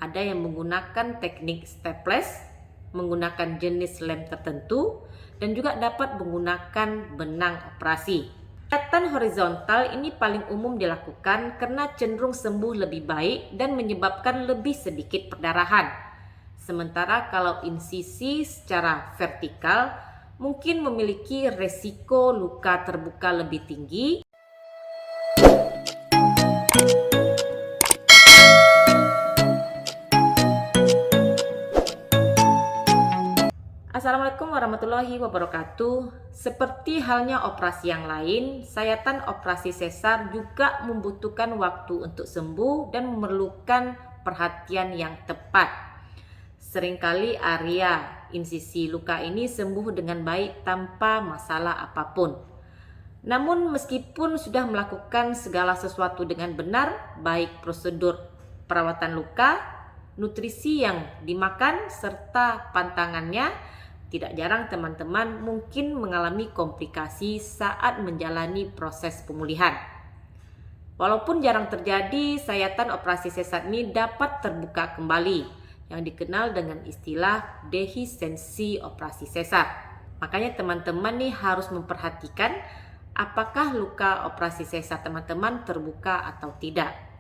Ada yang menggunakan teknik staples, menggunakan jenis lem tertentu, dan juga dapat menggunakan benang operasi. Sayatan horizontal ini paling umum dilakukan karena cenderung sembuh lebih baik dan menyebabkan lebih sedikit perdarahan. Sementara kalau insisi secara vertikal mungkin memiliki resiko luka terbuka lebih tinggi. Assalamualaikum warahmatullahi wabarakatuh. Seperti halnya operasi yang lain, sayatan operasi sesar juga membutuhkan waktu untuk sembuh dan memerlukan perhatian yang tepat. Seringkali area insisi luka ini sembuh dengan baik tanpa masalah apapun. Namun meskipun sudah melakukan segala sesuatu dengan benar, baik prosedur perawatan luka, nutrisi yang dimakan, serta pantangannya, tidak jarang teman-teman mungkin mengalami komplikasi saat menjalani proses pemulihan. Walaupun jarang terjadi, sayatan operasi sesar ini dapat terbuka kembali, yang dikenal dengan istilah dehiscensi operasi sesar. Makanya teman-teman nih harus memperhatikan apakah luka operasi sesar teman-teman terbuka atau tidak.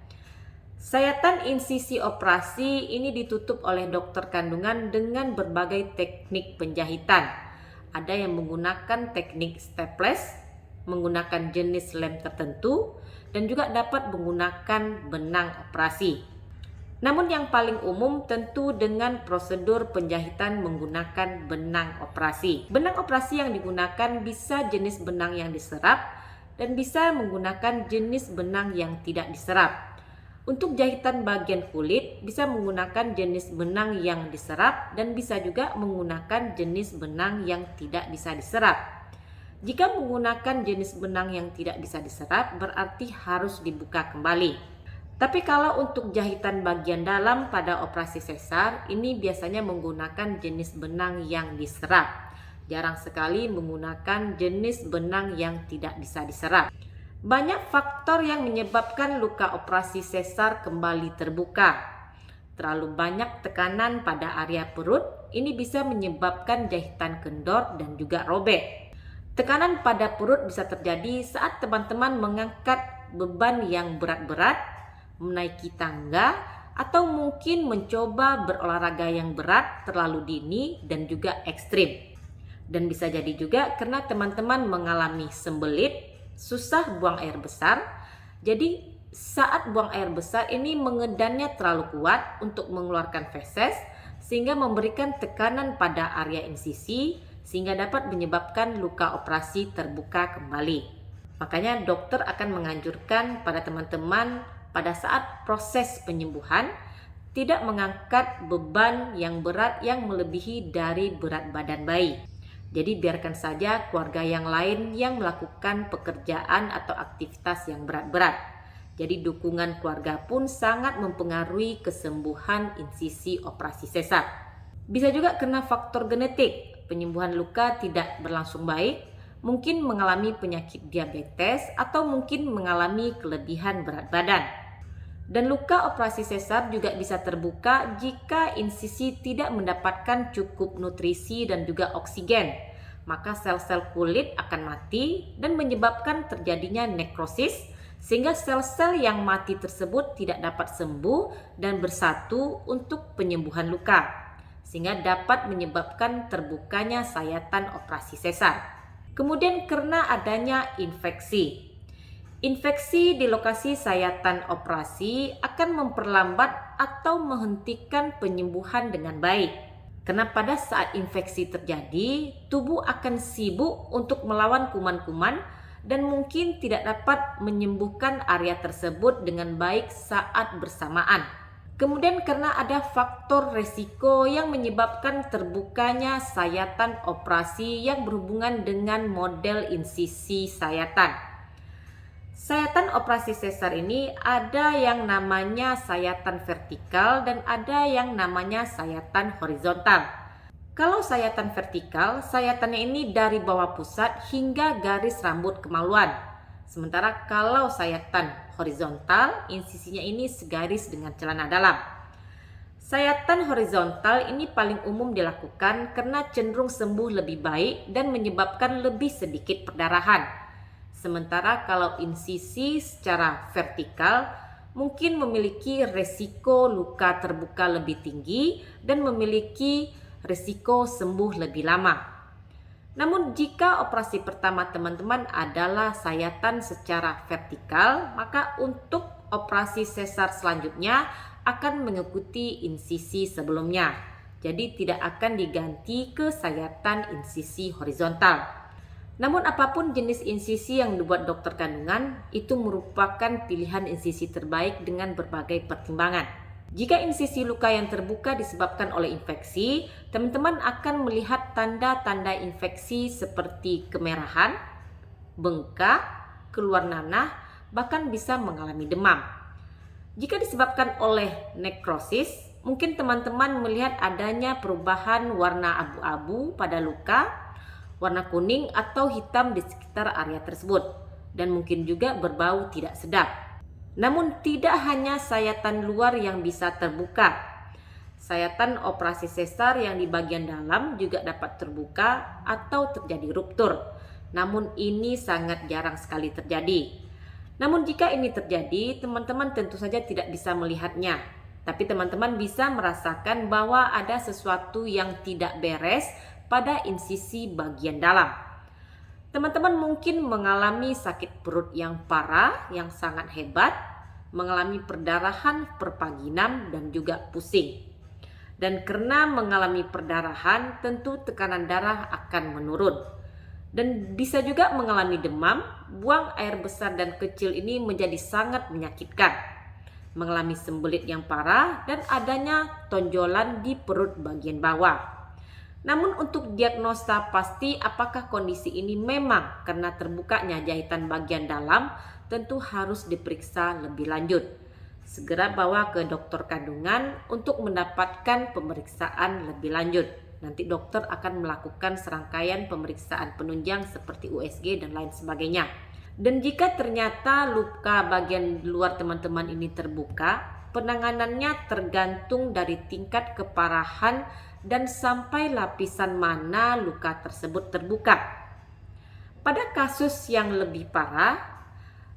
Sayatan insisi operasi ini ditutup oleh dokter kandungan dengan berbagai teknik penjahitan. Ada yang menggunakan teknik staples, menggunakan jenis lem tertentu, dan juga dapat menggunakan benang operasi. Namun yang paling umum tentu dengan prosedur penjahitan menggunakan benang operasi. Benang operasi yang digunakan bisa jenis benang yang diserap dan bisa menggunakan jenis benang yang tidak diserap. Untuk jahitan bagian kulit bisa menggunakan jenis benang yang diserap dan bisa juga menggunakan jenis benang yang tidak bisa diserap. Jika menggunakan jenis benang yang tidak bisa diserap berarti harus dibuka kembali. Tapi kalau untuk jahitan bagian dalam pada operasi sesar ini biasanya menggunakan jenis benang yang diserap. Jarang sekali menggunakan jenis benang yang tidak bisa diserap. Banyak faktor yang menyebabkan luka operasi sesar kembali terbuka. Terlalu banyak tekanan pada area perut, ini bisa menyebabkan jahitan kendor dan juga robek. Tekanan pada perut bisa terjadi saat teman-teman mengangkat beban yang berat-berat, menaiki tangga, atau mungkin mencoba berolahraga yang berat terlalu dini dan juga ekstrim. Dan bisa jadi juga karena teman-teman mengalami sembelit, susah buang air besar. Jadi saat buang air besar ini mengedannya terlalu kuat untuk mengeluarkan feses sehingga memberikan tekanan pada area insisi sehingga dapat menyebabkan luka operasi terbuka kembali. Makanya dokter akan menganjurkan pada teman-teman pada saat proses penyembuhan tidak mengangkat beban yang berat yang melebihi dari berat badan bayi. Jadi biarkan saja keluarga yang lain yang melakukan pekerjaan atau aktivitas yang berat-berat. Jadi dukungan keluarga pun sangat mempengaruhi kesembuhan insisi operasi sesar. Bisa juga kena faktor genetik, penyembuhan luka tidak berlangsung baik, mungkin mengalami penyakit diabetes atau mungkin mengalami kelebihan berat badan. Dan luka operasi sesar juga bisa terbuka jika insisi tidak mendapatkan cukup nutrisi dan juga oksigen. Maka sel-sel kulit akan mati dan menyebabkan terjadinya nekrosis sehingga sel-sel yang mati tersebut tidak dapat sembuh dan bersatu untuk penyembuhan luka sehingga dapat menyebabkan terbukanya sayatan operasi sesar. Kemudian karena adanya infeksi. Infeksi di lokasi sayatan operasi akan memperlambat atau menghentikan penyembuhan dengan baik. Karena pada saat infeksi terjadi, tubuh akan sibuk untuk melawan kuman-kuman dan mungkin tidak dapat menyembuhkan area tersebut dengan baik saat bersamaan. Kemudian karena ada faktor resiko yang menyebabkan terbukanya sayatan operasi yang berhubungan dengan model insisi sayatan. Sayatan operasi sesar ini ada yang namanya sayatan vertikal dan ada yang namanya sayatan horizontal. Kalau sayatan vertikal, sayatannya ini dari bawah pusat hingga garis rambut kemaluan. Sementara kalau sayatan horizontal, insisinya ini segaris dengan celana dalam. Sayatan horizontal ini paling umum dilakukan karena cenderung sembuh lebih baik dan menyebabkan lebih sedikit perdarahan. Sementara kalau insisi secara vertikal mungkin memiliki resiko luka terbuka lebih tinggi dan memiliki resiko sembuh lebih lama. Namun jika operasi pertama teman-teman adalah sayatan secara vertikal, maka untuk operasi sesar selanjutnya akan mengikuti insisi sebelumnya. Jadi tidak akan diganti ke sayatan insisi horizontal. Namun apapun jenis insisi yang dibuat dokter kandungan, itu merupakan pilihan insisi terbaik dengan berbagai pertimbangan. Jika insisi luka yang terbuka disebabkan oleh infeksi, teman-teman akan melihat tanda-tanda infeksi seperti kemerahan, bengkak, keluar nanah, bahkan bisa mengalami demam. Jika disebabkan oleh nekrosis, mungkin teman-teman melihat adanya perubahan warna abu-abu pada luka, warna kuning atau hitam di sekitar area tersebut, dan mungkin juga berbau tidak sedap. Namun tidak hanya sayatan luar yang bisa terbuka. Sayatan operasi sesar yang di bagian dalam juga dapat terbuka atau terjadi ruptur. Namun ini sangat jarang sekali terjadi. Namun jika ini terjadi, teman-teman tentu saja tidak bisa melihatnya. Tapi teman-teman bisa merasakan bahwa ada sesuatu yang tidak beres pada insisi bagian dalam. Teman-teman mungkin mengalami sakit perut yang parah, yang sangat hebat, mengalami perdarahan perpaginan dan juga pusing. Dan karena mengalami perdarahan, tentu tekanan darah akan menurun. Dan bisa juga mengalami demam, buang air besar dan kecil ini menjadi sangat menyakitkan. Mengalami sembelit yang parah dan adanya tonjolan di perut bagian bawah. Namun untuk diagnosa pasti apakah kondisi ini memang karena terbukanya jahitan bagian dalam, tentu harus diperiksa lebih lanjut. Segera bawa ke dokter kandungan untuk mendapatkan pemeriksaan lebih lanjut. Nanti dokter akan melakukan serangkaian pemeriksaan penunjang seperti USG dan lain sebagainya. Dan jika ternyata luka bagian luar teman-teman ini terbuka, penanganannya tergantung dari tingkat keparahan dan sampai lapisan mana luka tersebut terbuka. Pada kasus yang lebih parah,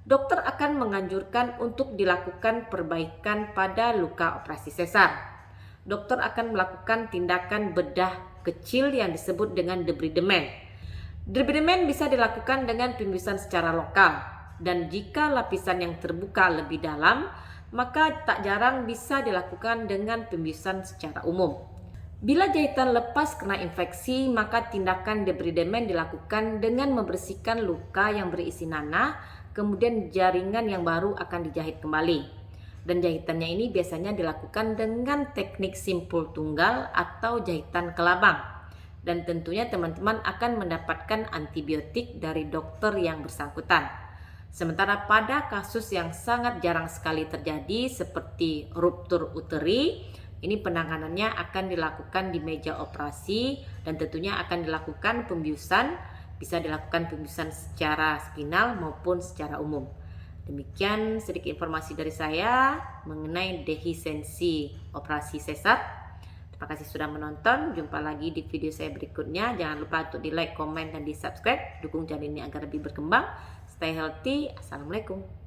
dokter akan menganjurkan untuk dilakukan perbaikan pada luka operasi sesar. Dokter akan melakukan tindakan bedah kecil yang disebut dengan debridement. Debridement bisa dilakukan dengan pembiusan secara lokal, dan jika lapisan yang terbuka lebih dalam, maka tak jarang bisa dilakukan dengan pembiusan secara umum. Bila jahitan lepas kena infeksi, maka tindakan debridement dilakukan dengan membersihkan luka yang berisi nanah, kemudian jaringan yang baru akan dijahit kembali. Dan jahitannya ini biasanya dilakukan dengan teknik simpul tunggal atau jahitan kelabang. Dan tentunya teman-teman akan mendapatkan antibiotik dari dokter yang bersangkutan. Sementara pada kasus yang sangat jarang sekali terjadi seperti ruptur uteri, ini penanganannya akan dilakukan di meja operasi dan tentunya akan dilakukan pembiusan, bisa dilakukan pembiusan secara spinal maupun secara umum. Demikian sedikit informasi dari saya mengenai dehisensi operasi sesar. Terima kasih sudah menonton, jumpa lagi di video saya berikutnya. Jangan lupa untuk di like, komen, dan di subscribe. Dukung channel ini agar lebih berkembang. Stay healthy. Assalamualaikum.